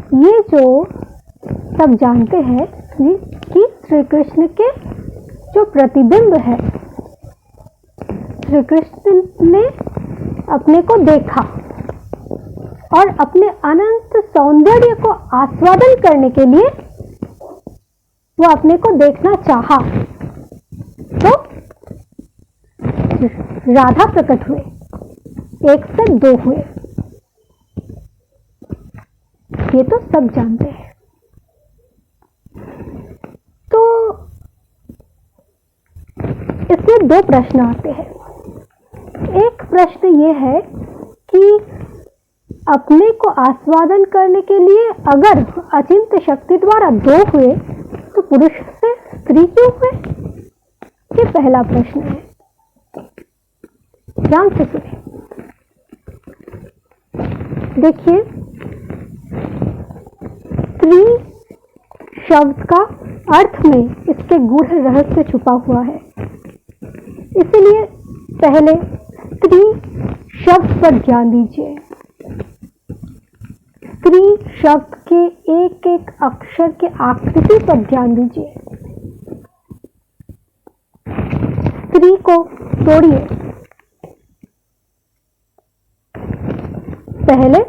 ये जो सब जानते हैं कि श्री कृष्ण के जो प्रतिबिंब है, श्री कृष्ण ने अपने को देखा और अपने अनंत सौंदर्य को आस्वादन करने के लिए वो अपने को देखना चाहा, तो राधा प्रकट हुए, 1 से 2 हुए। ये तो सब जानते हैं। तो इसमें 2 प्रश्न आते हैं। एक प्रश्न ये है कि अपने को आस्वादन करने के लिए अगर अचिंत्य शक्ति द्वारा 2 हुए तो पुरुष से स्त्री क्यों हुए? ये पहला प्रश्न है। ध्यान से सुनिए। देखिए, स्त्री शब्द का अर्थ में इसके गूढ़ रहस्य छुपा हुआ है। इसलिए पहले स्त्री शब्द पर ध्यान दीजिए। स्त्री शब्द के एक एक अक्षर के आकृति पर ध्यान दीजिए। स्त्री को तोड़िए। पहले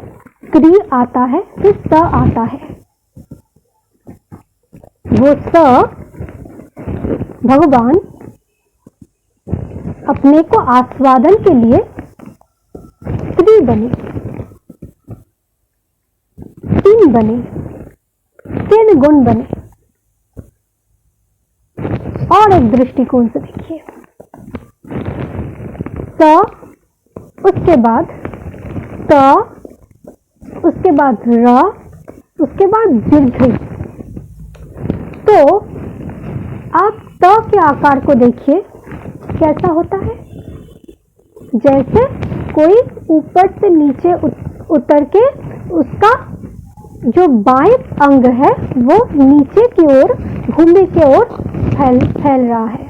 स्त्री आता है, फिर स आता है। वो स भगवान अपने को आस्वादन के लिए स्त्री बने, 3 बने, 3 गुण बने। और एक दृष्टिकोण से देखिए, स, उसके बाद त, उसके बाद र, उसके बाद दीर्घ। तो आप त के आकार को देखिए, कैसा होता है? जैसे कोई ऊपर से नीचे उतर के उसका जो बाएं अंग है वो नीचे की ओर, भूमि की ओर फैल रहा है।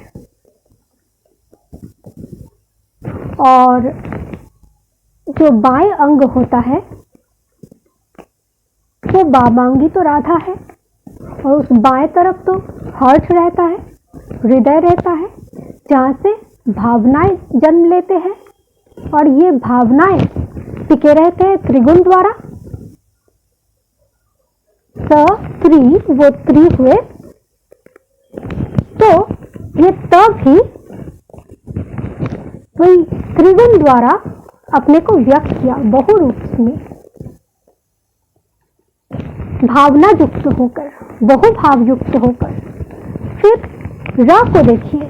और जो बाएं अंग होता है वो वामांगी तो राधा है, और उस बाएं तरफ तो हर्ष रहता है, हृदय रहता है, जहाँ से भावनाएं जन्म लेते हैं, और ये भावनाएं टिके रहते हैं त्रिगुण द्वारा। स त्रि, वो त्रि हुए। तो ये त भी वही त्रिगुण द्वारा अपने को व्यक्त किया, बहुरूप में, भावना युक्त होकर, बहुभाव युक्त होकर। फिर र को देखिए,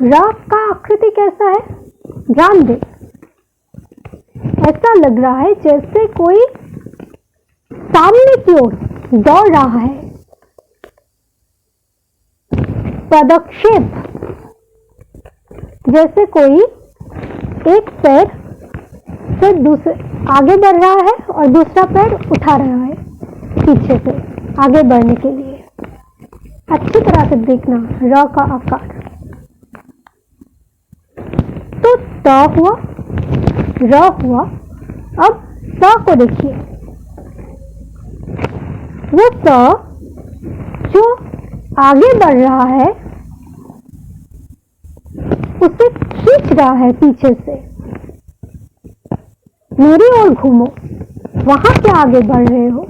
र का आकृति कैसा है? ध्यान दे। ऐसा लग रहा है जैसे कोई सामने की ओर दौड़ रहा है। पदक्षेप, जैसे कोई एक पैर से दूसरे आगे बढ़ रहा है और दूसरा पैर उठा रहा है पीछे से आगे बढ़ने के लिए। अच्छी तरह से देखना र का आकार। तो त हुआ, र हुआ। अब स को देखिए, वो स जो आगे बढ़ रहा है उसे खींच रहा है पीछे से। मेरी ओर घूमो, वहां से आगे बढ़ रहे हो।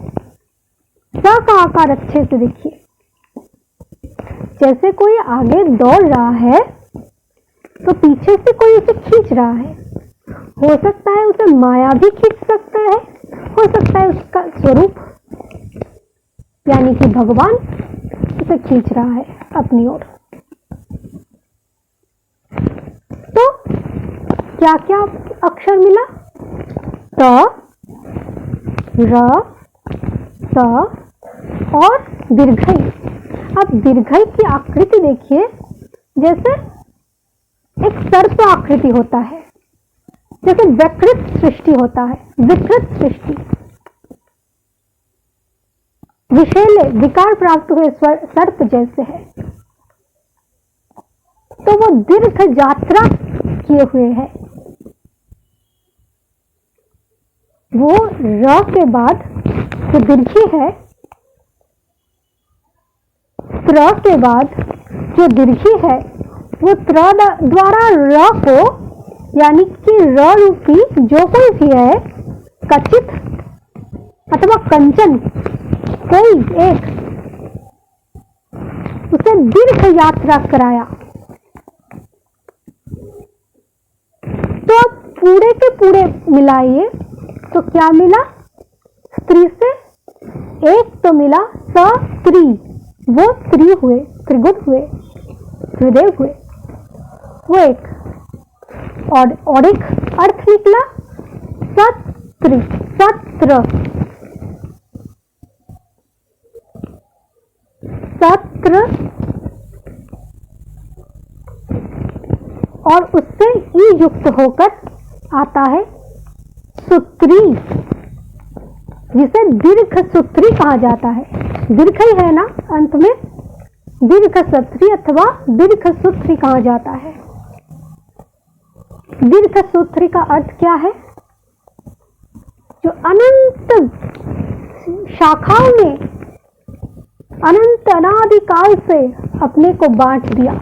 स का आकार अच्छे से देखिए, जैसे कोई आगे दौड़ रहा है तो पीछे से कोई उसे खींच रहा है। हो सकता है उसे माया भी खींच सकता है, हो सकता है उसका स्वरूप यानी कि भगवान उसे खींच रहा है अपनी ओर। तो क्या क्या अक्षर मिला? त, र, स और दीर्घई। अब दीर्घई की आकृति देखिए, जैसे एक सर्प आकृति होता है, जैसे विकृत सृष्टि होता है, विकृत सृष्टि, विषैले विकार प्राप्त हुए सर्प जैसे है। तो वो दीर्घ यात्रा किए हुए है। वो र के बाद जो दीर्घी है, त्र के बाद जो दीर्घी है वो त्र द्वारा र को, यानी कि र रूपी जो कोई भी है, कचित अथवा कंचन कोई एक, उसे दीर्घ यात्रा कराया। तो अब पूरे के पूरे मिलाइए तो क्या मिला? स्त्री से एक तो मिला स्त्री, वो स्त्री हुए, त्रिगुण हुए, त्रिदेव हुए, वो एक। और एक अर्थ निकला सत्री, सत्र, सत्र, और उससे ई युक्त होकर आता है सूत्री, जिसे दीर्घ सूत्री कहा जाता है। दीर्घ ही है ना अंत में, दीर्घ सूत्री अथवा दीर्घ सूत्री कहा जाता है। दीर्घ सूत्री का अर्थ क्या है? जो अनंत शाखाओं में अनंत अनादिकाल से अपने को बांट दिया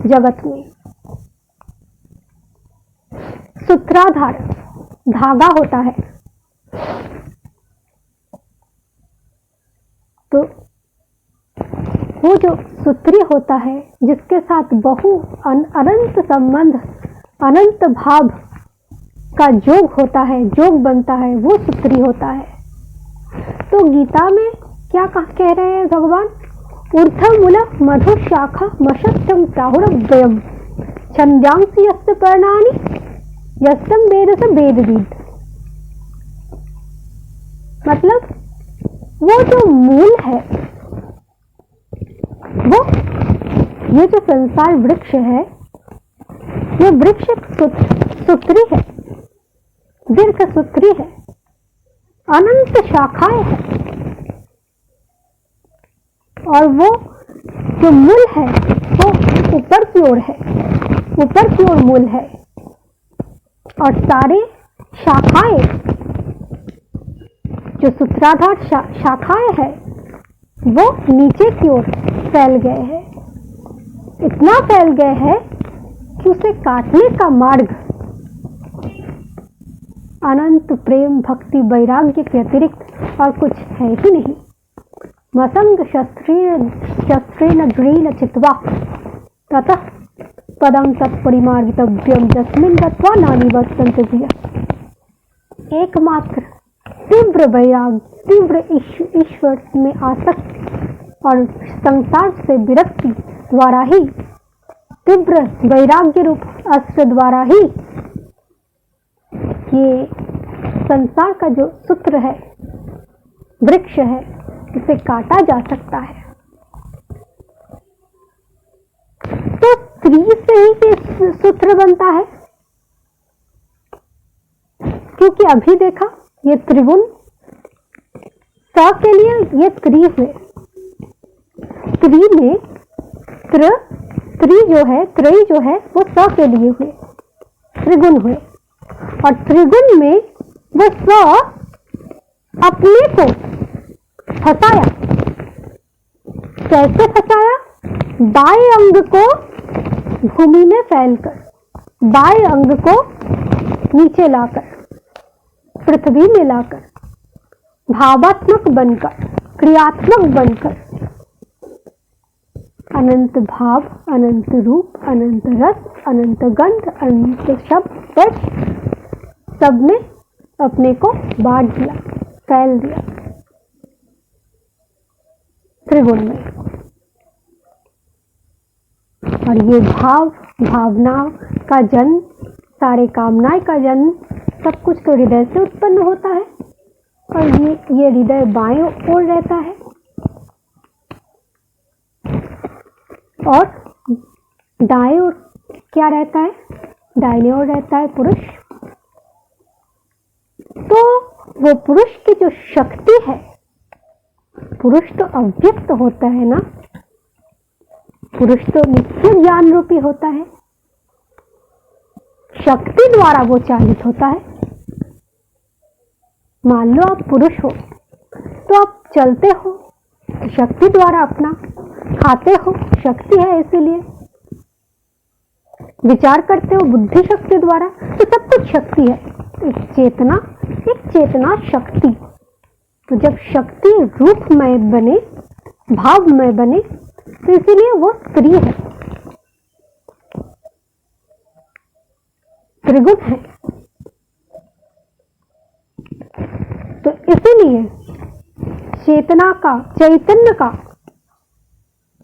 जगत में। सूत्राधार धागा होता है, तो वो जो सूत्री होता है जिसके साथ बहु अनंत संबंध, अनंत भाव का जोग होता है, जोग बनता है, वो सूत्री होता है। तो गीता में क्या कह रहे हैं भगवान? ऊर्ध्वमूल मधु शाखा मशक्तम प्राहुरव्ययम छंद्यांसी यस्य पर्णानि यस्तम वेद स वेदविद। मतलब वो जो मूल है, वो ये जो संसार वृक्ष है, ये वृक्ष सूत्री है, दीर्घ सूत्री है, अनंत शाखाएं है, और वो जो मूल है वो ऊपर की ओर है, ऊपर की ओर मूल है, और सारे शाखाएं जो सूत्राधार शाखाएं है वो नीचे की ओर फैल गए हैं। इतना फैल गए हैं कि उसे काटने का मार्ग अनंत प्रेम भक्ति वैराग्य के अतिरिक्त और कुछ है ही नहीं। वसंग शस्त्रेण दृढ़ेन चित्वा ततः पदं तत्परिमार्गितव्यम यस्मिन् गत्वा नानिवर्तन्ते धियः। एकमात्र तीव्र वैराग्य, तीव्र ईश्वर में आसक्त और संसार से विरक्ति द्वारा ही, तीव्र वैराग्य रूप अस्त्र द्वारा ही ये संसार का जो सूत्र है, वृक्ष है, इसे काटा जा सकता है। तो स्त्री से ही ये सूत्र बनता है, क्योंकि अभी देखा ये त्रिगुण स के लिए ये त्रि हुए। त्रि में त्रि जो है, त्रयी जो है वो स के लिए हुए, त्रिगुण हुए। और त्रिगुण में वो स अपने को फंसाया। कैसे फंसाया? बाएं अंग को भूमि में फैलकर, बाएं अंग को नीचे लाकर, पृथ्वी में लाकर, भावात्मक बनकर, क्रियात्मक बनकर, अनंत भाव, अनंत रूप, अनंत रस, अनंत गंध, अनंत शब्द, स्पर्श, सब में अपने को बांट दिया, फैल दिया त्रिगुण में। और ये भाव, भावना का जन्म, सारे कामनाएं का जन्म, सब कुछ तो हृदय से उत्पन्न होता है। और ये हृदय बाएं ओर रहता है, और दाएं ओर क्या रहता है? दाहिने ओर रहता है पुरुष। तो वो पुरुष की जो शक्ति है, पुरुष तो अव्यक्त होता है ना, पुरुष तो नित्य ज्ञान रूपी होता है, शक्ति द्वारा वो चालित होता है। मान लो आप पुरुष हो तो आप चलते हो शक्ति द्वारा, अपना खाते हो शक्ति है इसीलिए, विचार करते हो बुद्धि शक्ति द्वारा, तो सब कुछ शक्ति है। एक चेतना शक्ति। तो जब शक्ति रूपमय बने, भावमय बने, तो इसीलिए वो स्त्री है, त्रिगुण है। तो इसीलिए चेतना का, चैतन्य का,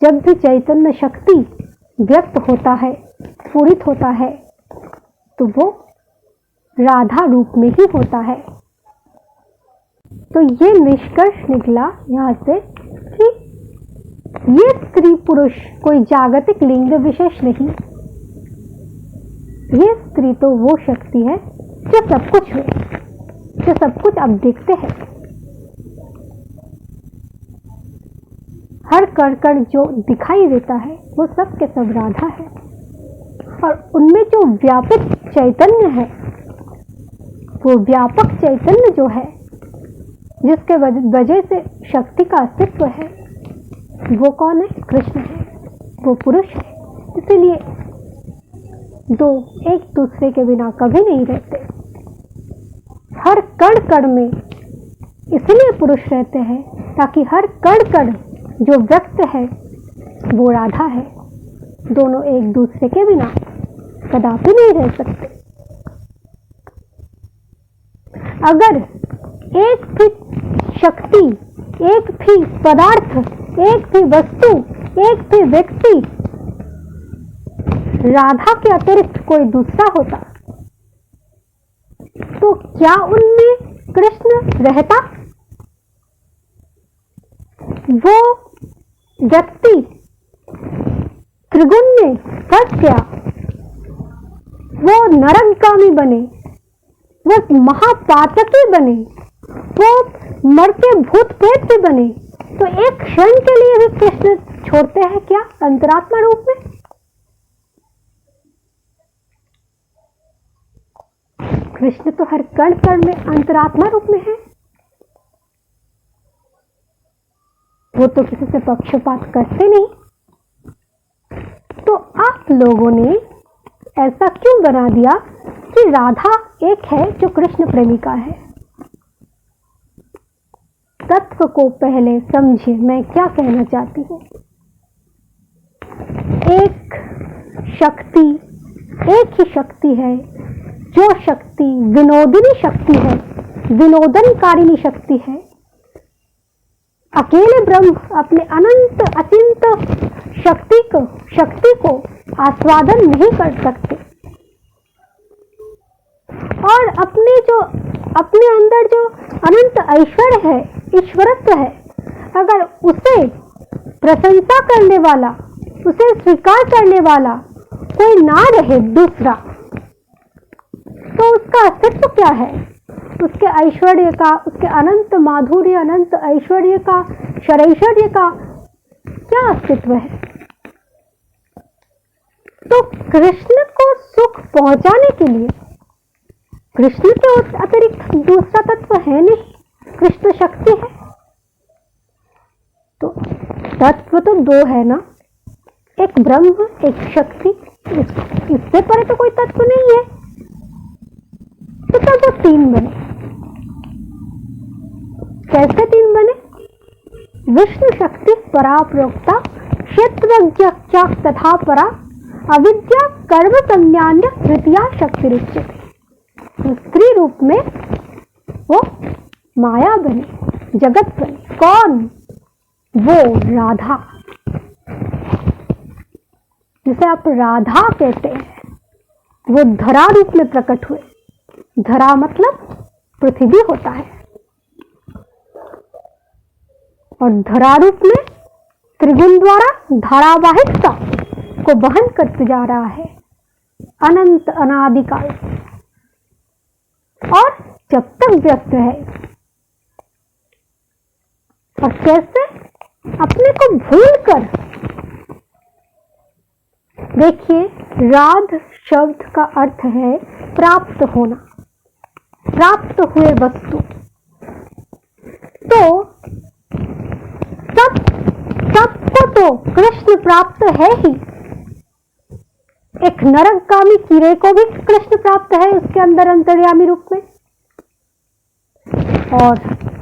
जब भी चैतन्य शक्ति व्यक्त होता है, स्फुरित होता है, तो वो राधा रूप में ही होता है। तो ये निष्कर्ष निकला यहाँ से कि ये स्त्री पुरुष कोई जागतिक लिंग विशेष नहीं, ये स्त्री तो वो शक्ति है जो सब कुछ है, जो सब कुछ आप देखते हैं। हर कण कण जो दिखाई देता है वो सब के सब राधा है, और उनमें जो व्यापक चैतन्य है, वो व्यापक चैतन्य जो है, जिसके वजह से शक्ति का अस्तित्व है, वो कौन है? कृष्ण है, वो पुरुष है। इसीलिए दो एक दूसरे के बिना कभी नहीं रहते। हर कण कण में इसलिए पुरुष रहते हैं ताकि हर कण कण जो व्यक्त है वो राधा है। दोनों एक दूसरे के बिना कदापि नहीं रह सकते। अगर एक भी शक्ति, एक भी पदार्थ, एक भी वस्तु, एक भी व्यक्ति राधा के अतिरिक्त कोई दूसरा होता, तो क्या उनमें कृष्ण रहता? वो व्यक्ति त्रिगुण में फंस गया, वो नरकगामी बने, वो महापातकी बने, वो मर के भूत प्रेत भी बने, तो एक क्षण के लिए भी कृष्ण छोड़ते हैं क्या अंतरात्मा रूप में? कृष्ण तो हर कण कण में अंतरात्मा रूप में है। वो तो किसी से पक्षपात करते नहीं। तो आप लोगों ने ऐसा क्यों बना दिया कि राधा एक है जो कृष्ण प्रेमिका है? तत्व को पहले समझिए, मैं क्या कहना चाहती हूँ। एक शक्ति, एक ही शक्ति है, जो शक्ति विनोदिनी शक्ति है, विनोदनकारिणी शक्ति है। अकेले ब्रह्म अपने अनंत अचिंत शक्ति को आस्वादन नहीं कर सकते, और अपने अंदर जो अनंत ऐश्वर्य है, ईश्वरत्व है, अगर उसे प्रशंसा करने वाला, उसे स्वीकार करने वाला कोई ना रहे दूसरा, तो उसका अस्तित्व क्या है? उसके ऐश्वर्य का, उसके अनंत माधुर्य, अनंत ऐश्वर्य का, शरैश्वर्य का क्या अस्तित्व है? तो कृष्ण को सुख पहुंचाने के लिए कृष्ण के अतिरिक्त दूसरा तत्व है नहीं, कृष्ण शक्ति है। तो तत्व तो दो है ना, एक ब्रह्म, एक शक्ति, इससे परे तो कोई तत्व नहीं है। तो तब वो तीन बने। कैसे तीन बने? विष्णु शक्ति परा प्रोक्ता, क्षेत्रज्ञ तथा परा, अविद्या कर्म संज्ञान्य तृतीया शक्ति रुच्यते। स्त्री रूप में वो माया बने, जगत बने। कौन? वो राधा, जिसे आप राधा कहते हैं, वो धरा रूप में प्रकट हुए। धरा मतलब पृथ्वी होता है, और धरा रूप में त्रिगुण द्वारा धारावाहिकता को वहन करते जा रहा है अनंत अनादिकाल, और जब तक व्यक्त है। और कैसे? अपने को भूलकर। देखिए, राध शब्द का अर्थ है प्राप्त होना, प्राप्त हुए वस्तु। तो प्राप्त है ही। एक नरकगामी कीड़े को भी कृष्ण प्राप्त है उसके अंदर अंतर्यामी रूप में, और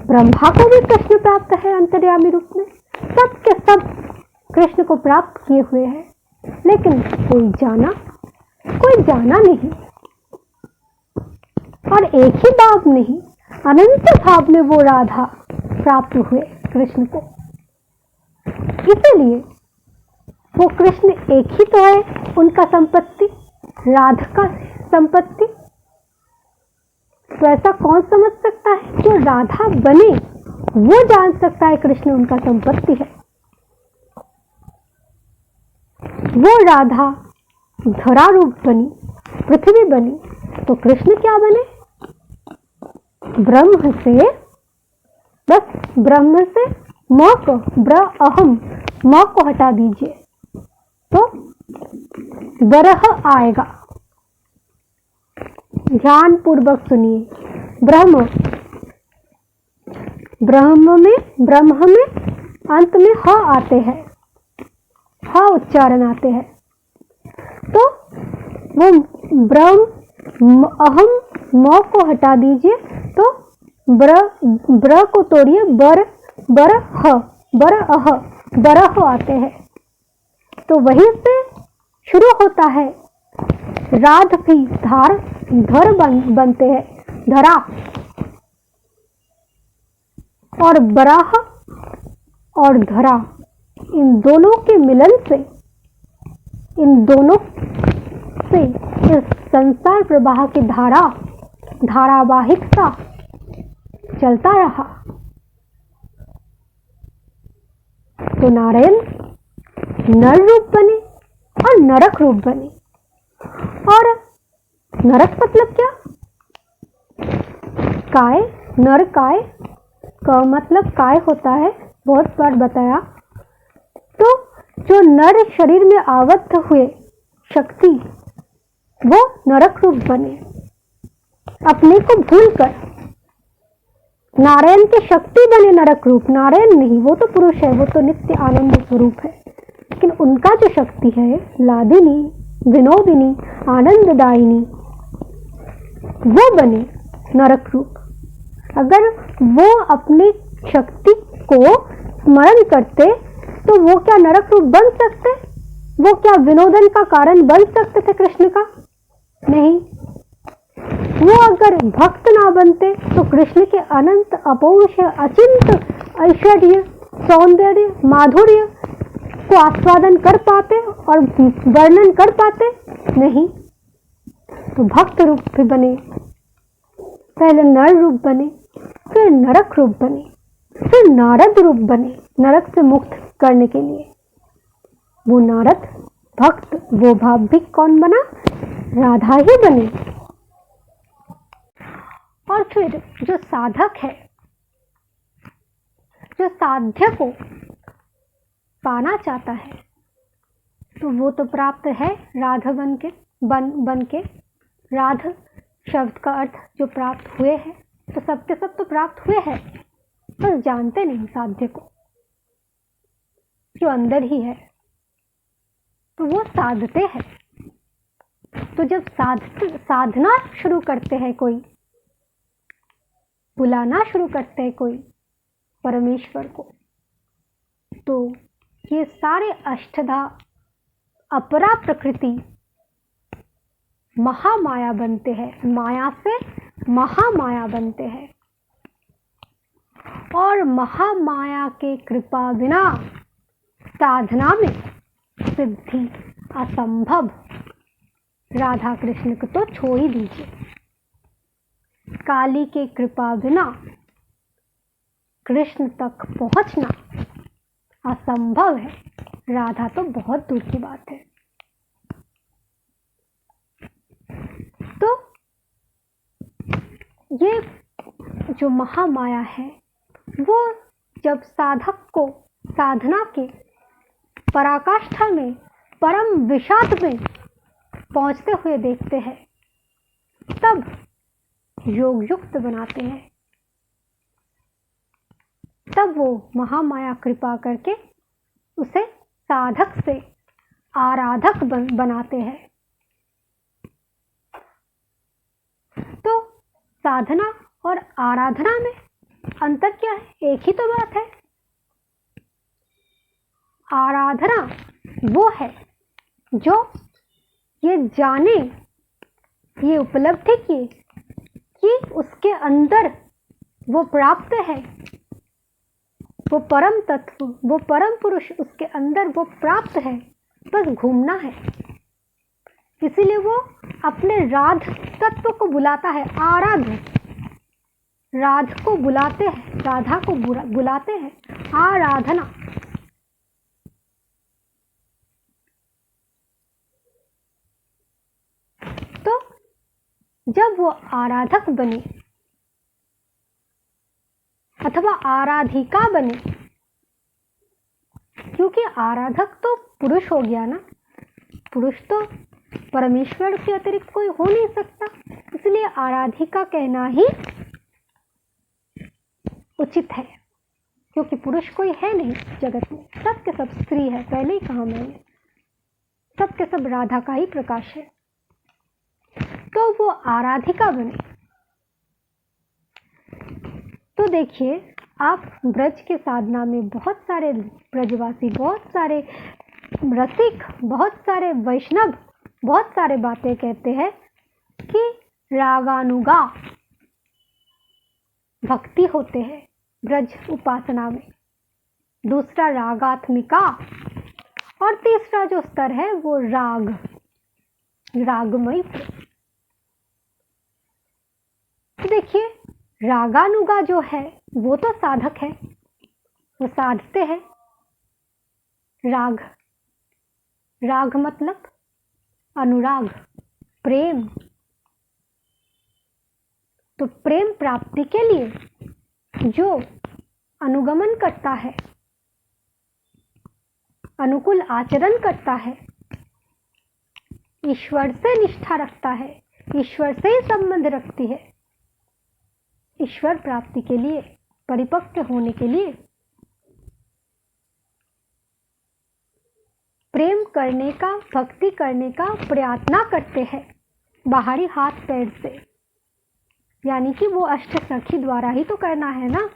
ब्रह्मा को भी कृष्ण प्राप्त है अंतर्यामी रूप में। सब के सब कृष्ण को प्राप्त किए हुए हैं, लेकिन कोई जाना नहीं। और एक ही भाव नहीं, अनंत भाव में वो राधा प्राप्त हुए कृष्ण को। इसलिए वो कृष्ण एक ही तो है, उनका संपत्ति, राधा संपत्ति। तो ऐसा कौन समझ सकता है? जो राधा बने वो जान सकता है कृष्ण उनका संपत्ति है। वो राधा धरा रूप बनी, पृथ्वी बनी, तो कृष्ण क्या बने? ब्रह्म से, बस ब्रह्म से म को, अहम म को हटा दीजिए तो बरह आएगा। ध्यान पूर्वक सुनिए। ब्रह्म में अंत में ह आते हैं, ह उच्चारण आते हैं। तो वो ब्रह्म, अहम म को हटा दीजिए तो ब्र को तोड़िए, बरह आते हैं। तो वहीं से शुरू होता है। राध भी धर बनते हैं, धरा, और बराह और धरा, इन दोनों के मिलन से, इस संसार प्रवाह की धारावाहिकता चलता रहा। तो नारायण नर रूप बने और नरक रूप बने। और नरक मतलब क्या? काय, नर काय का मतलब काय होता है, बहुत बार बताया। तो जो नर शरीर में आबद्ध हुए शक्ति, वो नरक रूप बने। अपने को भूलकर नारायण की शक्ति बने नरक रूप। नारायण नहीं, वो तो पुरुष है, वो तो नित्य आनंद स्वरूप है। लेकिन उनका जो शक्ति है, लादिनी, विनोदिनी, आनंददायिनी, वो बने नरक रूप। अगर वो अपनी शक्ति को स्मरण करते तो वो क्या नरक रूप बन सकते? वो क्या विनोदन का कारण बन सकते थे कृष्ण का? नहीं। वो अगर भक्त ना बनते तो कृष्ण के अनंत, अपौरुष, अचिंत ऐश्वर्य, सौंदर्य, माधुर्य को आस्वादन कर पाते और वर्णन कर पाते? नहीं। तो भक्त रूप भी बने, पहले नर रूप बने, फिर नरक रूप बने, फिर नारद रूप बने नरक से मुक्त करने के लिए। वो नारद भक्त, वो भाव भी कौन बना? राधा ही बनी। और फिर जो साधक है, जो साध्य को पाना चाहता है, तो वो तो प्राप्त है राधा बन के। राध शब्द का अर्थ जो प्राप्त हुए हैं, तो सबके सब तो प्राप्त हुए हैं, बस जानते नहीं साध्य को, जो अंदर ही है। तो वो साधते हैं। तो जब साधना शुरू करते हैं, कोई बुलाना शुरू करते हैं कोई परमेश्वर को, तो ये सारे अष्टधा अपरा प्रकृति महामाया बनते हैं, माया से महामाया बनते हैं। और महामाया के कृपा बिना साधना में सिद्धि असंभव। राधा कृष्ण को तो छोड़ ही दीजिए, काली के कृपा बिना कृष्ण तक पहुंचना असंभव है। राधा तो बहुत दूर की बात है। तो ये जो महामाया है, वो जब साधक को साधना के पराकाष्ठा में, परम विषाद में पहुंचते हुए देखते हैं, तब योग युक्त बनाते हैं। तब वो महामाया कृपा करके उसे साधक से आराधक बनाते हैं। तो साधना और आराधना में अंतर क्या है? एक ही तो बात है। आराधना वो है जो ये जाने, ये उपलब्धि की कि उसके अंदर वो प्राप्त है, वो परम तत्व, वो परम पुरुष उसके अंदर वो प्राप्त है, बस घूमना है। इसीलिए वो अपने राध तत्व को बुलाता है। आराध, राध को बुलाते हैं, राधा को बुलाते हैं। आराधना। तो जब वो आराधक बने अथवा आराधिका बने, क्योंकि आराधक तो पुरुष हो गया ना, पुरुष तो परमेश्वर के अतिरिक्त कोई हो नहीं सकता, इसलिए आराधिका कहना ही उचित है, क्योंकि पुरुष कोई है नहीं जगत में, सब के सब स्त्री है। पहले ही कहा मैंने, सब के सब राधा का ही प्रकाश है। तो वो आराधिका बने। तो देखिए, आप ब्रज के साधना में बहुत सारे ब्रजवासी, बहुत सारे रसिक, बहुत सारे वैष्णव बहुत सारे बातें कहते हैं कि रागानुगा भक्ति होते हैं ब्रज उपासना में। दूसरा रागात्मिका, और तीसरा जो स्तर है वो रागमय। तो देखिए, रागानुगा जो है वो तो साधक है, वो साधते हैं। राग मतलब अनुराग, प्रेम। तो प्रेम प्राप्ति के लिए जो अनुगमन करता है, अनुकूल आचरण करता है, ईश्वर से निष्ठा रखता है, ईश्वर से ही संबंध रखती है, ईश्वर प्राप्ति के लिए, परिपक्व होने के लिए प्रेम करने का, भक्ति करने का प्रयत्न करते हैं बाहरी हाथ पैर से। यानी कि वो अष्ट सखी द्वारा ही तो करना है ना,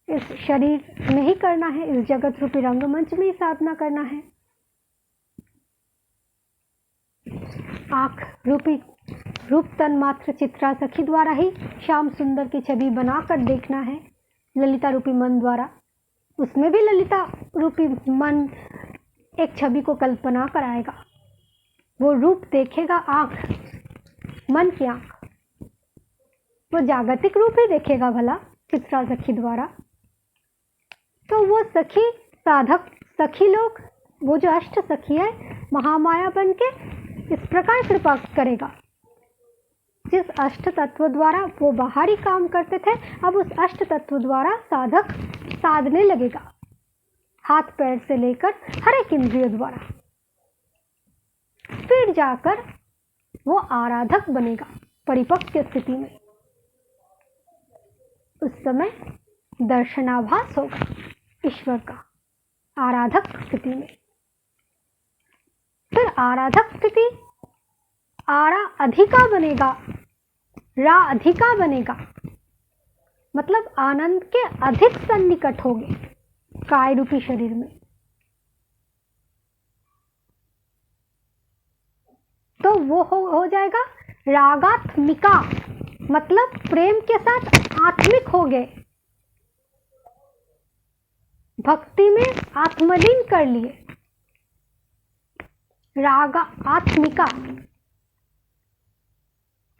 इस शरीर में ही करना है, इस जगत रूपी रंगमंच में ही साधना करना है। आंख रूपी रूप तन मात्र चित्रा सखी द्वारा ही श्याम सुंदर की छवि बनाकर देखना है, ललिता रूपी मन द्वारा। उसमें भी ललिता रूपी मन एक छवि को कल्पना कराएगा, वो रूप देखेगा आंख, मन की आंख, वो जागतिक रूप ही देखेगा भला चित्रा सखी द्वारा। तो वो सखी साधक, सखी लोग, वो जो अष्ट सखी है महामाया बन के इस प्रकार कृपा करेगा। जिस अष्ट तत्व द्वारा वो बाहरी काम करते थे, अब उस अष्ट तत्व द्वारा साधक साधने लगेगा, हाथ पैर से लेकर हर एक इंद्रिय द्वारा। फिर जाकर वो आराधक बनेगा परिपक्व स्थिति में। उस समय दर्शनाभास होगा ईश्वर का आराधक स्थिति में। फिर आराधक स्थिति आरा अधिका बनेगा, रा अधिका बनेगा, मतलब आनंद के अधिक सन्निकट होंगे काय रूपी शरीर में। तो वो हो जाएगा रागात्मिका, मतलब प्रेम के साथ आत्मिक हो गए, भक्ति में आत्मलीन कर लिए। रागा आत्मिका,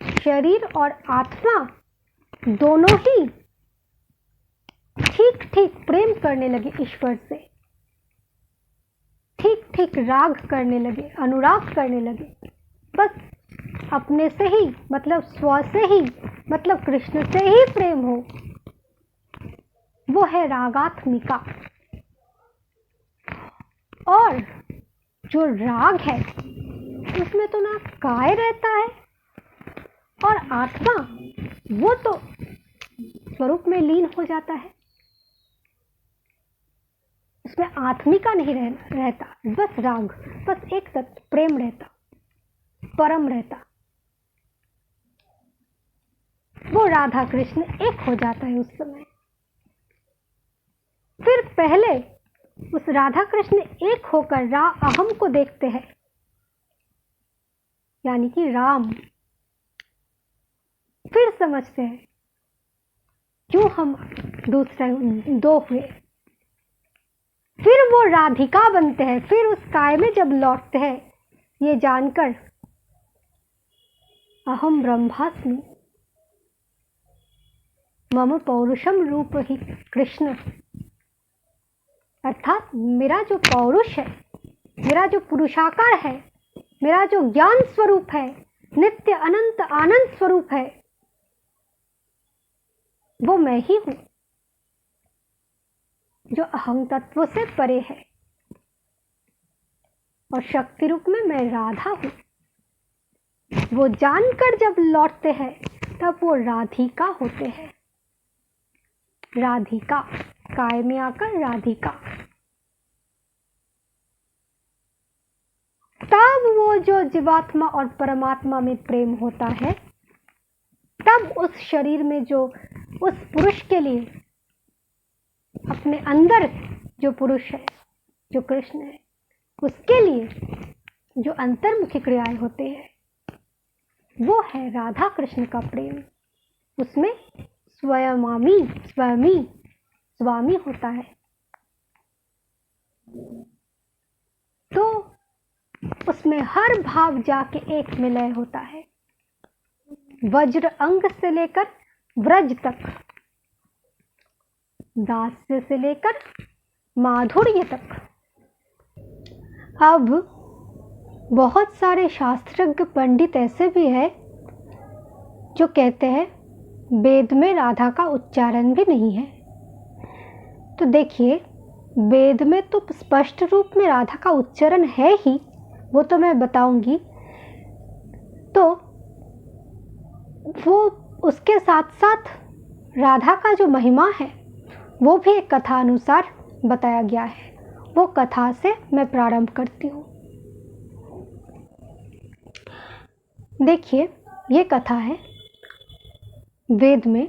शरीर और आत्मा दोनों ही ठीक ठीक प्रेम करने लगे ईश्वर से, ठीक ठीक राग करने लगे, अनुराग करने लगे, बस अपने से ही, मतलब स्व से ही, मतलब कृष्ण से ही प्रेम हो। वो है रागात्मिका। और जो राग है उसमें तो ना काय रहता है, और आत्मा वो तो स्वरूप में लीन हो जाता है। उसमें आत्मिका नहीं रहता, बस राग, बस एक तत्व प्रेम रहता, परम रहता। वो राधा कृष्ण एक हो जाता है उस समय। फिर पहले उस राधा कृष्ण एक होकर अहम को देखते हैं, यानी कि राम। फिर समझते हैं क्यों हम दूसरे दो हुए। फिर वो राधिका बनते हैं। फिर उस काय में जब लौटते हैं, ये जानकर अहम ब्रह्मास्मि मम पौरुषम रूप ही कृष्ण, अर्थात मेरा जो पौरुष है, मेरा जो पुरुषाकार है, मेरा जो ज्ञान स्वरूप है, नित्य अनंत आनंद स्वरूप है, वो मैं ही हूं, जो अहम तत्व से परे है। और शक्ति रूप में मैं राधा हूं। वो जानकर जब लौटते हैं तब वो राधिका होते हैं। राधिका, काय में आकर राधिका। तब वो जो जीवात्मा और परमात्मा में प्रेम होता है, तब उस शरीर में जो उस पुरुष के लिए, अपने अंदर जो पुरुष है, जो कृष्ण है, उसके लिए जो अंतर्मुखी क्रियाएं होते हैं, वो है राधा कृष्ण का प्रेम। उसमें स्वामी होता है। तो उसमें हर भाव जाके एक में लय होता है। वज्र अंग से लेकर व्रज तक, दास्य से लेकर माधुर्य तक। अब बहुत सारे शास्त्रज्ञ पंडित ऐसे भी हैं जो कहते हैं वेद में राधा का उच्चारण भी नहीं है। तो देखिए, वेद में तो स्पष्ट रूप में राधा का उच्चारण है ही, वो तो मैं बताऊंगी। तो वो उसके साथ साथ राधा का जो महिमा है वो भी एक कथा अनुसार बताया गया है। वो कथा से मैं प्रारंभ करती हूँ। देखिए, ये कथा है वेद में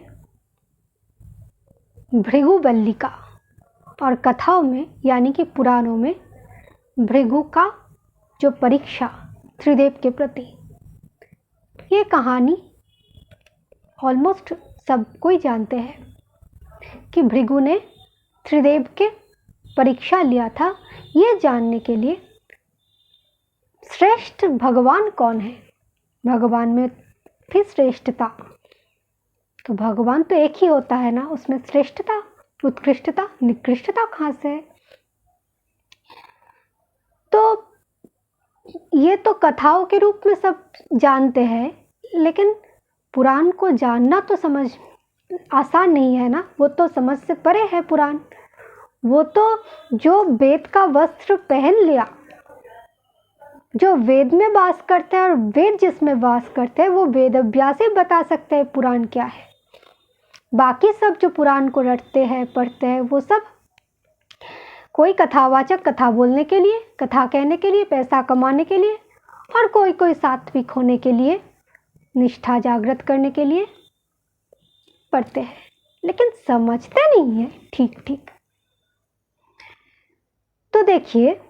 भृगुवल्ली का, और कथाओं में यानी कि पुराणों में भृगु का जो परीक्षा त्रिदेव के प्रति। ये कहानी ऑलमोस्ट सब कोई जानते हैं कि भृगु ने त्रिदेव के परीक्षा लिया था ये जानने के लिए श्रेष्ठ भगवान कौन है, भगवान में भी श्रेष्ठता। तो भगवान तो एक ही होता है ना, उसमें श्रेष्ठता, उत्कृष्टता, निकृष्टता कहाँ से है। तो ये तो कथाओं के रूप में सब जानते हैं, लेकिन पुराण को जानना तो समझ आसान नहीं है ना, वो तो समझ से परे है पुराण। वो तो जो वेद का वस्त्र पहन लिया, जो वेद में वास करते हैं और वेद जिसमें वास करते हैं, वो वेद अभ्यासी बता सकते हैं पुराण क्या है। बाकी सब जो पुराण को रटते हैं, पढ़ते हैं, वो सब कोई कथावाचक कथा बोलने के लिए, कथा कहने के लिए, पैसा कमाने के लिए, और कोई सात्विक होने के लिए, निष्ठा जागृत करने के लिए पढ़ते हैं, लेकिन समझते नहीं है ठीक। तो देखिए,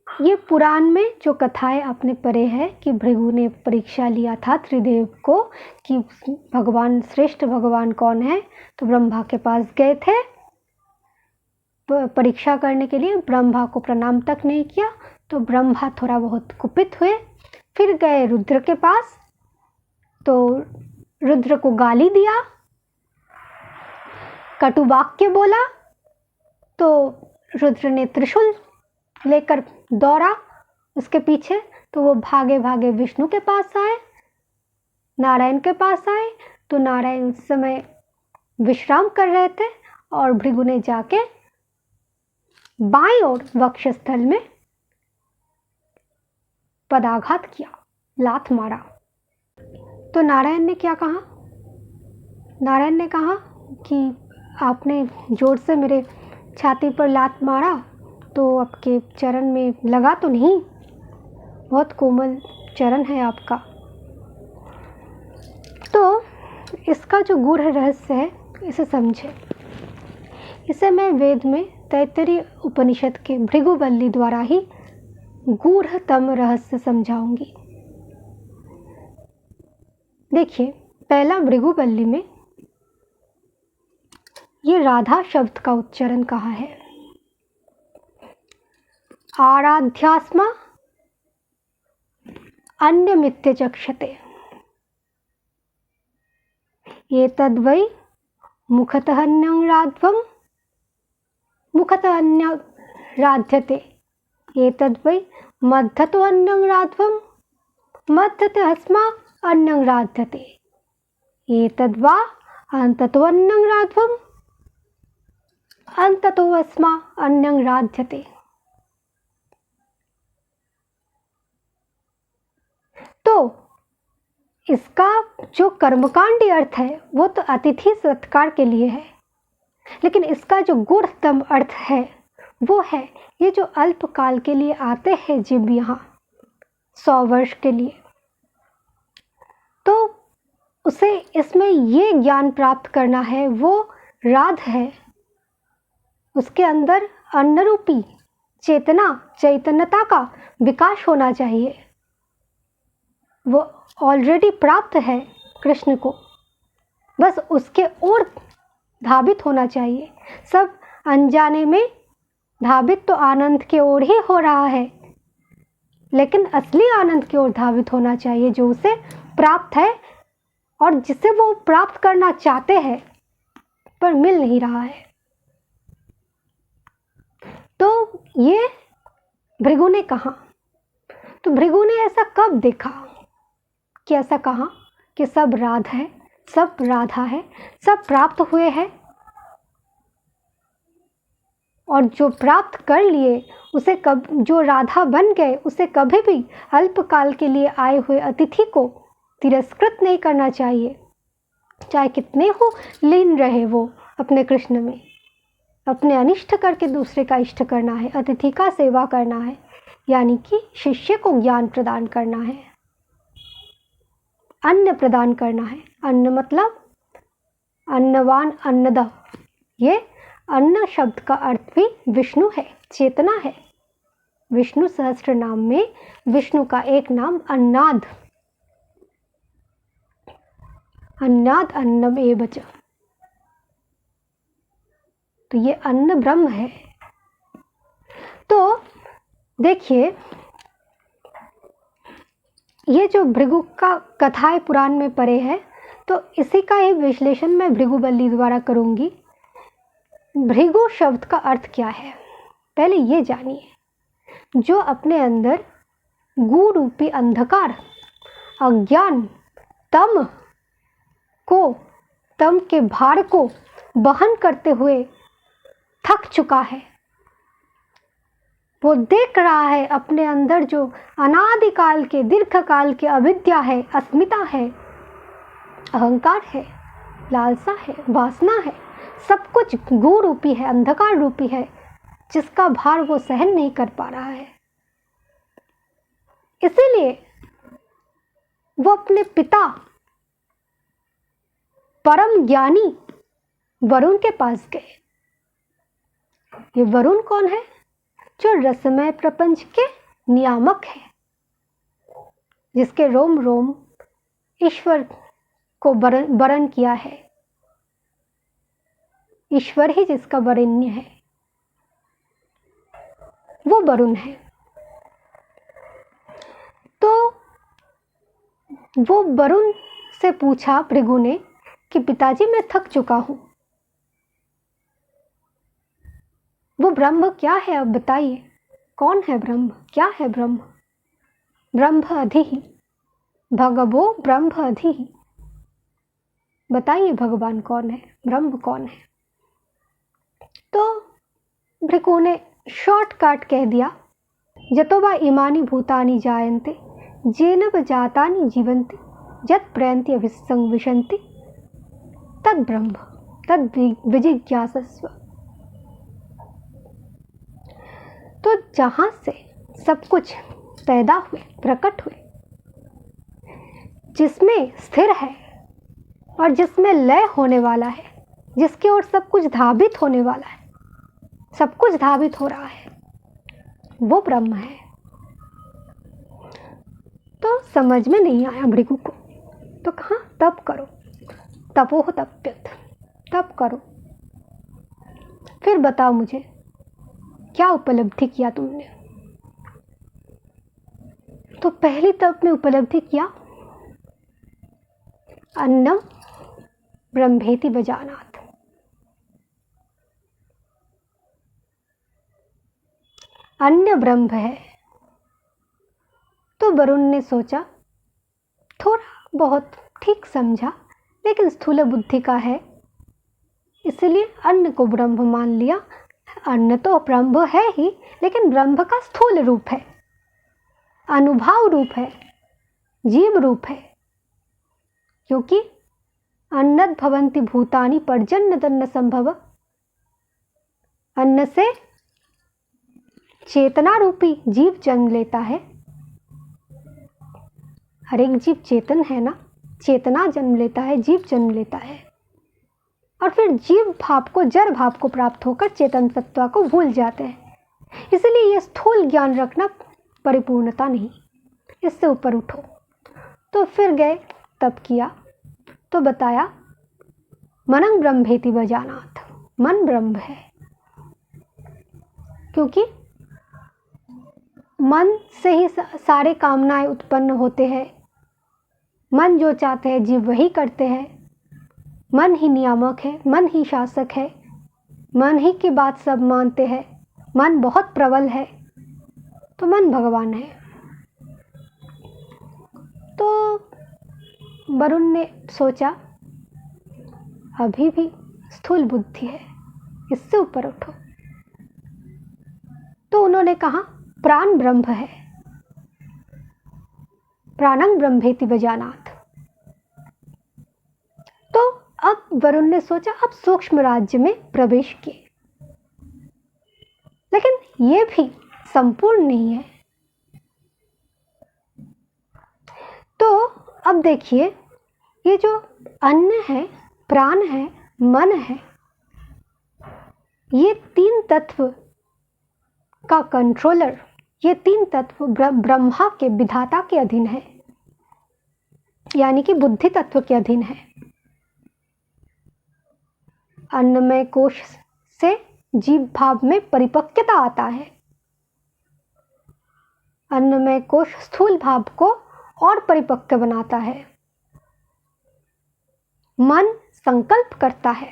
ये पुराण में जो कथाएं आपने पढ़े हैं कि भृगु ने परीक्षा लिया था त्रिदेव को कि भगवान, श्रेष्ठ भगवान कौन है। तो ब्रह्मा के पास गए थे परीक्षा करने के लिए, ब्रह्मा को प्रणाम तक नहीं किया, तो ब्रह्मा थोड़ा बहुत कुपित हुए। फिर गए रुद्र के पास, तो रुद्र को गाली दिया, कटु वाक्य बोला। तो रुद्र ने त्रिशूल लेकर दौड़ा उसके पीछे, तो वो भागे भागे विष्णु के पास आए, नारायण के पास आए। तो नारायण उस समय विश्राम कर रहे थे, और भृगु ने जाके बाईं ओर वक्षस्थल में पदाघात किया, लात मारा। तो नारायण ने क्या कहा? नारायण ने कहा कि आपने जोर से मेरे छाती पर लात मारा तो आपके चरण में लगा तो नहीं? बहुत कोमल चरण है आपका। तो इसका जो गूढ़ रहस्य है इसे समझे। इसे मैं वेद में तैत्तिरीय उपनिषद के भृगुबल्ली द्वारा ही गूढ़तम रहस्य समझाऊंगी। देखिए, पहला भृगुबल्ली में ये राधा शब्द का उच्चारण कहा है। आराध्यास्मा अन्यमित्य चक्षते, एतद्वै मुखतः अन्यं मुखतः अन्यं राध्यते, एतद्वै मध्यतो अन्यं राध्वं मध्यतः अस्मात् अन्यं राध्यते, एतद्वा अन्ततो अन्यं राध्वं अन्ततो अस्मात् अन्यं राध्यते। तो इसका जो कर्मकांडी अर्थ है वो तो अतिथि सत्कार के लिए है, लेकिन इसका जो गूढ़तम अर्थ है वो है ये जो अल्पकाल के लिए आते हैं जीव यहाँ 100 वर्ष के लिए, तो उसे इसमें ये ज्ञान प्राप्त करना है, वो राध है, उसके अंदर अन्नरूपी चैतन्यता का विकास होना चाहिए। वो ऑलरेडी प्राप्त है कृष्ण को, बस उसके ओर धावित होना चाहिए। सब अनजाने में धावित तो आनंद की ओर ही हो रहा है, लेकिन असली आनंद की ओर धावित होना चाहिए जो उसे प्राप्त है और जिसे वो प्राप्त करना चाहते हैं पर मिल नहीं रहा है। तो ये भृगु ने कहा, तो भृगु ने ऐसा कब देखा कि ऐसा कहा कि सब राधा है, सब राधा है, सब प्राप्त हुए हैं और जो प्राप्त कर लिए उसे जो राधा बन गए उसे कभी भी अल्पकाल के लिए आए हुए अतिथि को तिरस्कृत नहीं करना चाहिए, चाहे कितने हो लीन रहे वो अपने कृष्ण में। अपने अनिष्ट करके दूसरे का इष्ट करना है, अतिथि का सेवा करना है, यानी कि शिष्य को ज्ञान प्रदान करना है, अन्न प्रदान करना है। अन्न मतलब अन्नवान अन्नदा, ये अन्न शब्द का अर्थ भी विष्णु है, चेतना है। विष्णु सहस्त्र नाम में विष्णु का एक नाम अन्नाद, अन्नाद अन्नम एव च, तो ये अन्न ब्रह्म है। तो देखिए, ये जो भृगु का कथाएं पुराण में पढ़े है, तो इसी का ही विश्लेषण मैं भृगुबल्ली द्वारा करूंगी। भृगु शब्द का अर्थ क्या है पहले ये जानिए। जो अपने अंदर गूढ़ रूपी अंधकार, अज्ञान, तम के भार को वहन करते हुए थक चुका है, वो देख रहा है अपने अंदर जो अनादिकाल के दीर्घकाल के अविद्या है, अस्मिता है, अहंकार है, लालसा है, वासना है, सब कुछ गूढ़ रूपी है, अंधकार रूपी है, जिसका भार वो सहन नहीं कर पा रहा है। इसीलिए वो अपने पिता परम ज्ञानी वरुण के पास गए। ये वरुण कौन है? जो रसमय प्रपंच के नियामक है, जिसके रोम रोम ईश्वर को वरण किया है, ईश्वर ही जिसका वरेण्य है, वो वरुण है। तो वो वरुण से पूछा भृगु ने कि पिताजी मैं थक चुका हूं, वो ब्रह्म क्या है अब बताइए, कौन है ब्रह्म, क्या है ब्रह्म? ब्रह्म अधिः भगवो ब्रह्म अधिः, बताइए भगवान कौन है, ब्रह्म कौन है? तो भृगु ने शॉर्टकट कह दिया, जतो वा इमानि भूतानि जायन्ते येन व जातानि जीवन्ति यत् प्रयन्ति तो जहाँ से सब कुछ पैदा हुए, प्रकट हुए, जिसमें स्थिर है और जिसमें लय होने वाला है, जिसकी ओर सब कुछ धावित होने वाला है, सब कुछ धावित हो रहा है, वो ब्रह्म है। तो समझ में नहीं आया भृगु को, तो कहा तप करो, तपोह तप्यत, तप करो। फिर बताओ मुझे क्या उपलब्धि किया तुमने? तो पहली तप में उपलब्धि किया अन्नम ब्रह्मेति बजानात। अन्य ब्रह्म है। तो वरुण ने सोचा, थोड़ा बहुत ठीक समझा, लेकिन स्थूल बुद्धि का है, इसलिए अन्न को ब्रह्म मान लिया। अन्न तो ब्रह्म है ही, लेकिन ब्रह्म का स्थूल रूप है, अनुभाव रूप है, जीव रूप है। क्योंकि अन्नद भवन्ति भूतानि पर्जन्य तन्न संभव। अन्न से चेतना रूपी जीव जन्म लेता है। हर एक जीव चेतन है ना, चेतना जन्म लेता है, जीव जन्म लेता है, और फिर जीव भाव को, जड़ भाव को प्राप्त होकर चेतन सत्ता को भूल जाते हैं। इसलिए यह स्थूल ज्ञान रखना परिपूर्णता नहीं, इससे ऊपर उठो। तो फिर गए, तप किया, तो बताया मनंग ब्रह्मेति बजानात, मन ब्रह्म है। क्योंकि मन से ही सारे कामनाएं उत्पन्न होते हैं। मन जो चाहते हैं जीव वही करते हैं। मन ही नियामक है, मन ही शासक है, मन ही की बात सब मानते हैं। मन बहुत प्रबल है, तो मन भगवान है। तो वरुण ने सोचा अभी भी स्थूल बुद्धि है, इससे ऊपर उठो। तो उन्होंने कहा प्राण ब्रह्म है, प्राणं ब्रह्मेति बजानात। तो अब वरुण ने सोचा अब सूक्ष्म राज्य में प्रवेश किए, लेकिन यह भी संपूर्ण नहीं है। तो अब देखिए, ये जो अन्न है, प्राण है, मन है, ये तीन तत्व का कंट्रोलर, ये तीन तत्व ब्रह्मा के विधाता के अधीन है, यानी कि बुद्धि तत्व के अधीन है। अन्नमय कोश से जीव भाव में परिपक्वता आता है। अन्नमय कोश स्थूल भाव को और परिपक्व बनाता है। मन संकल्प करता है,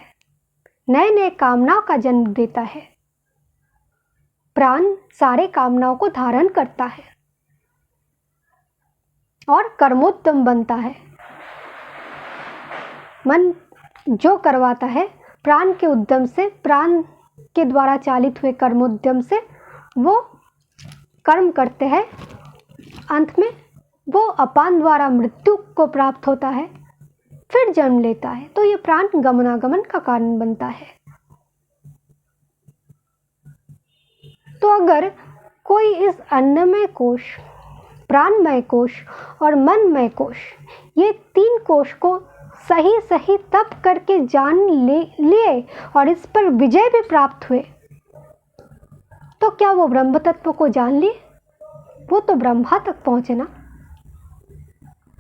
नए नए कामनाओं का जन्म देता है। प्राण सारे कामनाओं को धारण करता है और कर्मोद्यम बनता है। मन जो करवाता है प्राण के उद्यम से, प्राण के द्वारा चालित हुए कर्मोद्यम से वो कर्म करते हैं। अंत में वो अपान द्वारा मृत्यु को प्राप्त होता है, फिर जन्म लेता है। तो ये प्राण गमनागमन का कारण बनता है। तो अगर कोई इस अन्नमय कोश, प्राणमय कोश और मनमय कोश, ये तीन कोश को सही सही तप करके जान लिए और इस पर विजय भी प्राप्त हुए, तो क्या वो ब्रह्म तत्व को जान लिए? वो तो ब्रह्मा तक पहुंचे ना।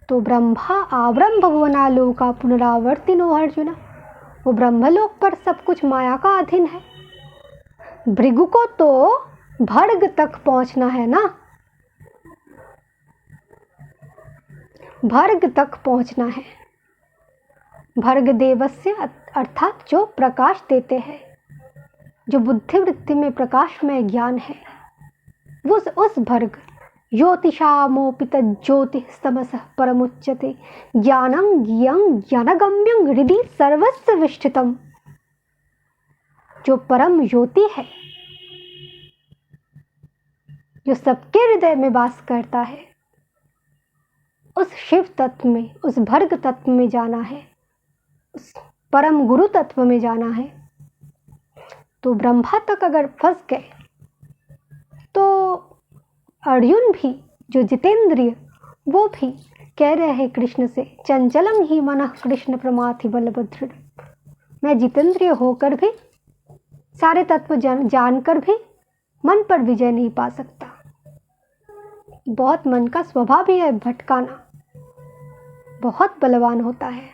तो ब्रह्मा आब्रह्म भगवना लोका पुनरावर्तिनो अर्जुना, वो ब्रह्मलोक पर सब कुछ माया का अधीन है। भृगु को तो भर्ग तक पहुंचना है ना, भर्ग तक पहुंचना है। भर्ग देवस्य अर्थात जो प्रकाश देते हैं, जो बुद्धि वृत्ति में प्रकाशमय ज्ञान है, वो उस भर्ग ज्योतिषामोपित ज्योति तमसः परमुच्यते ज्ञानं ज्ञानगम्यं हृदि सर्वस्य विष्ठितम्। जो परम ज्योति है, जो सबके हृदय में वास करता है, उस शिव तत्व में, उस भर्ग तत्व में जाना है, उस परम गुरु तत्व में जाना है। तो ब्रह्मा तक अगर फंस गए तो अर्जुन भी जो जितेंद्रिय, वो भी कह रहे हैं कृष्ण से, चंचलम ही मनः कृष्ण प्रमाथि बलभद्र। मैं जितेंद्रिय होकर भी, सारे तत्व जानकर भी मन पर विजय नहीं पा सकता। बहुत मन का स्वभाव ही है भटकाना, बहुत बलवान होता है।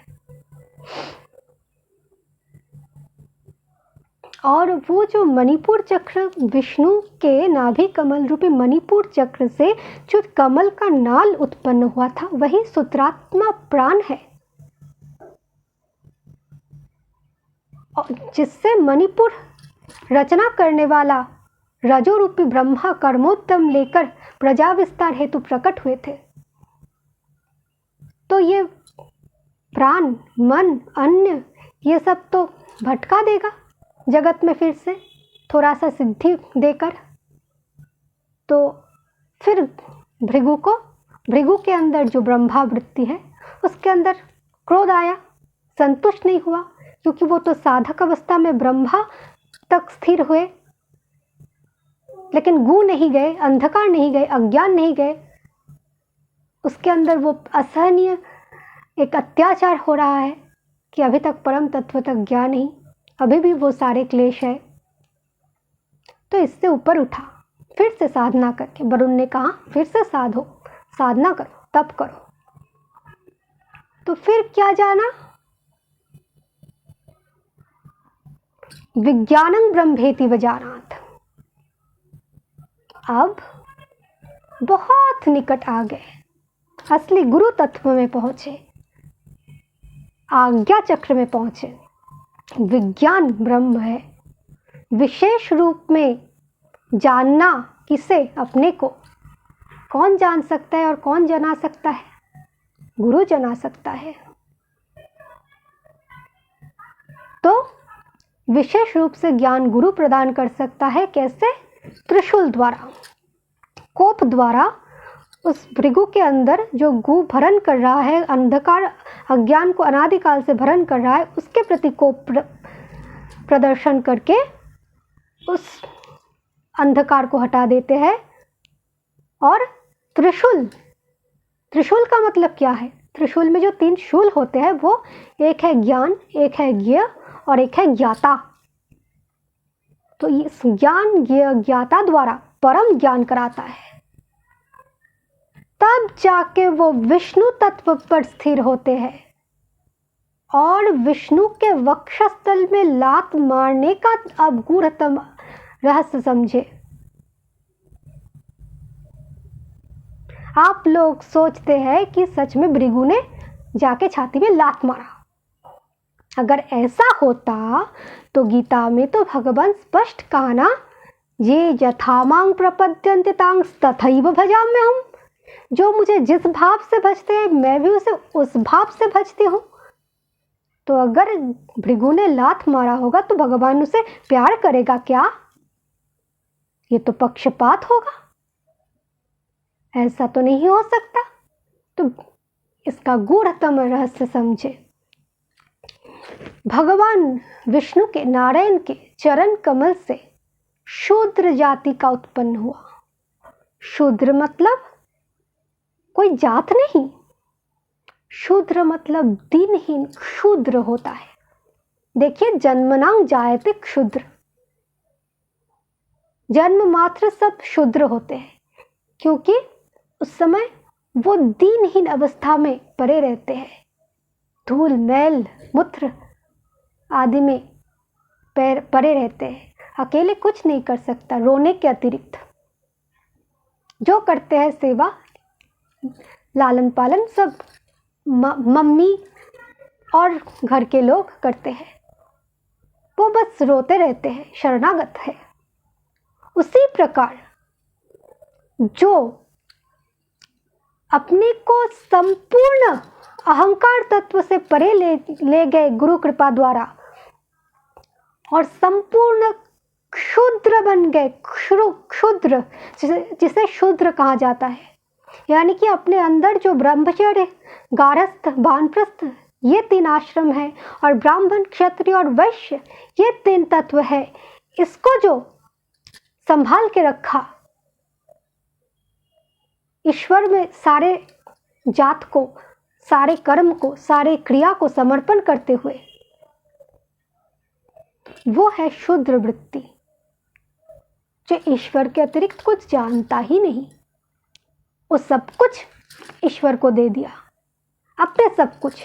और वो जो मणिपुर चक्र, विष्णु के नाभि कमल रूपी मणिपुर चक्र से जो कमल का नाल उत्पन्न हुआ था, वही सूत्रात्मा प्राण है, और जिससे मणिपुर रचना करने वाला रजो रूपी ब्रह्मा कर्मोद्यम लेकर प्रजा विस्तार हेतु प्रकट हुए थे। तो ये प्राण, मन, अन्य, ये सब तो भटका देगा जगत में फिर से थोड़ा सा सिद्धि देकर। तो फिर भृगु के अंदर जो ब्रह्मा वृत्ति है, उसके अंदर क्रोध आया, संतुष्ट नहीं हुआ, क्योंकि वो तो साधक अवस्था में ब्रह्मा तक स्थिर हुए, लेकिन गु नहीं गए, अंधकार नहीं गए, अज्ञान नहीं गए। उसके अंदर वो असहनीय एक अत्याचार हो रहा है कि अभी तक परम तत्व तक ज्ञान नहीं, अभी भी वो सारे क्लेश है। तो इससे ऊपर उठा, फिर से साधना करके वरुण ने कहा फिर से साधो, साधना करो, तप करो। तो फिर क्या जाना, विज्ञानं ब्रह्मेति वजानात। अब बहुत निकट आ गए, असली गुरु तत्व में पहुंचे, आज्ञा चक्र में पहुंचे। विज्ञान ब्रह्म है, विशेष रूप में जानना किसे, अपने को कौन जान सकता है और कौन जना सकता है? गुरु जना सकता है। तो विशेष रूप से ज्ञान गुरु प्रदान कर सकता है। कैसे? त्रिशूल द्वारा, कोप द्वारा। उस भृगु के अंदर जो गु भरण कर रहा है, अंधकार अज्ञान को अनादिकाल से भरण कर रहा है, उसके प्रति कोप प्रदर्शन करके उस अंधकार को हटा देते हैं। और त्रिशूल, त्रिशूल का मतलब क्या है? त्रिशूल में जो 3 शूल होते हैं, वो एक है ज्ञान, एक है ज्ञ और एक है ज्ञाता। तो इस ज्ञान ज्ञाता द्वारा परम ज्ञान कराता है, तब जाके वो विष्णु तत्व पर स्थिर होते हैं। और विष्णु के वक्षस्थल में लात मारने का अब गूढ़तम रहस्य समझे। आप लोग सोचते हैं कि सच में भृगु ने जाके छाती में लात मारा। अगर ऐसा होता तो गीता में तो भगवान स्पष्ट कहा ना, ये यथामांग प्रपद्यन्ते तांग तथैव भजाम्यहम्। जो मुझे जिस भाव से भजते हैं, मैं भी उसे उस भाव से भजती हूँ। तो अगर भृगु ने लात मारा होगा तो भगवान उसे प्यार करेगा क्या? ये तो पक्षपात होगा, ऐसा तो नहीं हो सकता। तो इसका गूढ़तम रहस्य समझे। भगवान विष्णु के, नारायण के चरण कमल से शूद्र जाति का उत्पन्न हुआ। शूद्र मतलब कोई जात नहीं, शूद्र मतलब दीनहीन, क्षुद्र होता है। देखिए, जन्मनां जायते क्षुद्र, जन्म मात्र सब शूद्र होते हैं, क्योंकि उस समय वो दीनहीन अवस्था में पड़े रहते हैं। धूल, मैल, मूत्र आदि में पड़े रहते हैं, अकेले कुछ नहीं कर सकता रोने के अतिरिक्त। जो करते हैं सेवा, लालन पालन सब मम्मी और घर के लोग करते हैं, वो बस रोते रहते हैं, शरणागत है। उसी प्रकार जो अपने को संपूर्ण अहंकार तत्व से परे ले गए गुरु कृपा द्वारा, और संपूर्ण क्षुद्र बन गए, क्षुद्र जिसे शूद्र कहा जाता है, यानी कि अपने अंदर जो ब्रह्मचर्य, गारस्थ, वानप्रस्थ ये 3 आश्रम है, और ब्राह्मण, क्षत्रिय और वैश्य ये 3 तत्व है, इसको जो संभाल के रखा, ईश्वर में सारे जात को, सारे कर्म को, सारे क्रिया को समर्पण करते हुए, वो है शूद्र वृत्ति, जो ईश्वर के अतिरिक्त कुछ जानता ही नहीं। वो सब कुछ ईश्वर को दे दिया, अपने सब कुछ।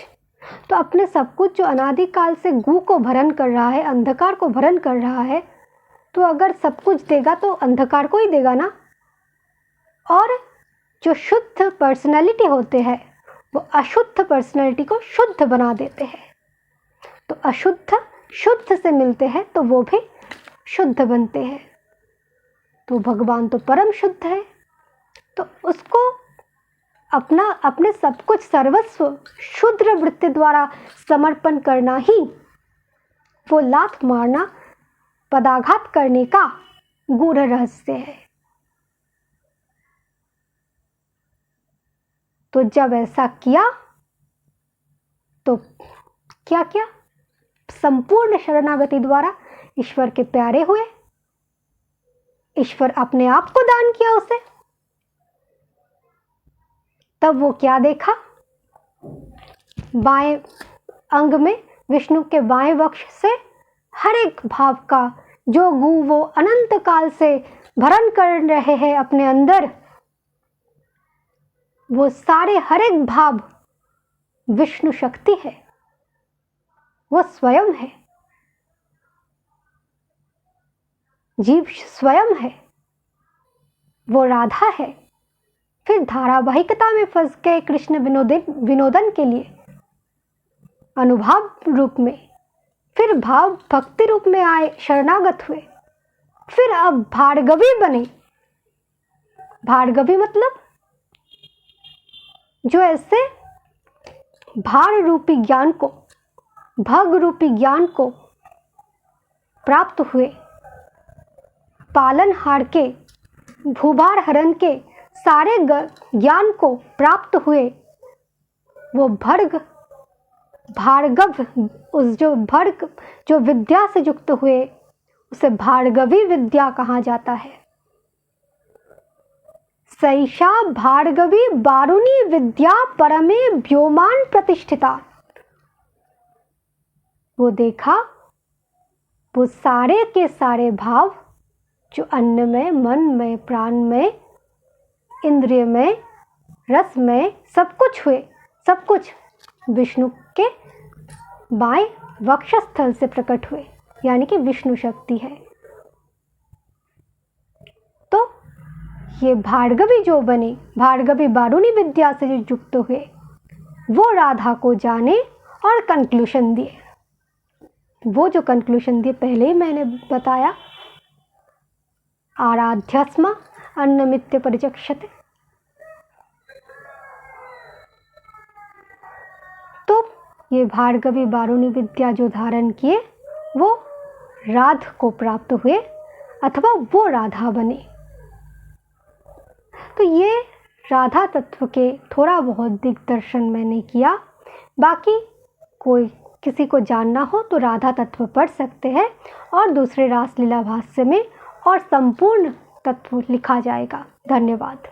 तो अपने सब कुछ जो अनादिकाल से गू को भरण कर रहा है, अंधकार को भरण कर रहा है, तो अगर सब कुछ देगा तो अंधकार को ही देगा ना। और जो शुद्ध पर्सनैलिटी होते हैं वो अशुद्ध पर्सनैलिटी को शुद्ध बना देते हैं। तो अशुद्ध शुद्ध से मिलते हैं तो वो भी शुद्ध बनते हैं। तो भगवान तो परम शुद्ध है, तो उसको अपने सब कुछ सर्वस्व शुद्र वृत्ति द्वारा समर्पण करना ही वो लात मारना, पदाघात करने का गूढ़ रहस्य है। तो जब ऐसा किया तो क्या किया? संपूर्ण शरणागति द्वारा ईश्वर के प्यारे हुए। ईश्वर अपने आप को दान किया उसे। तब वो क्या देखा? बाएं अंग में विष्णु के बाएं वक्ष से हर एक भाव का जो गु वो अनंत काल से भरण कर रहे हैं अपने अंदर, वो सारे हर एक भाव विष्णु शक्ति है, वो स्वयं है, जीव स्वयं है, वो राधा है। फिर धारावाहिकता में फंस गए कृष्ण विनोदन के लिए अनुभाव रूप में, फिर भाव भक्ति रूप में आए, शरणागत हुए, फिर अब भार्गवी बने। भार्गवी मतलब जो ऐसे भार रूपी ज्ञान को, भग रूपी ज्ञान को प्राप्त हुए, पालनहार के, भूभार हरण के सारे ज्ञान को प्राप्त हुए, वो भार्गव, उस जो विद्या से युक्त हुए उसे भार्गवी विद्या कहा जाता है। सैषा भार्गवी बारुणी विद्या परमे व्योमान प्रतिष्ठिता। वो देखा वो सारे के सारे भाव जो अन्न में, मन में, प्राण में, इंद्रिय में, रस में, सब कुछ हुए, सब कुछ विष्णु के बाएं वक्षस्थल से प्रकट हुए, यानी कि विष्णु शक्ति है। तो ये भार्गवी जो बने, भार्गवी बारुणी विद्या से जो युक्त हुए, वो राधा को जाने और कंक्लूशन दिए। वो जो कंक्लूशन दिए पहले ही मैंने बताया, आराध्यस्म अन्नमित्य परिचक्षते। तो ये भार्गवी बारुणी विद्या जो धारण किए वो राध को प्राप्त हुए अथवा वो राधा बने। तो ये राधा तत्व के थोड़ा बहुत दिग्दर्शन मैंने किया। बाकी कोई किसी को जानना हो तो राधा तत्व पढ़ सकते हैं और दूसरे रासलीला भाष्य में और संपूर्ण तत्व लिखा जाएगा। धन्यवाद।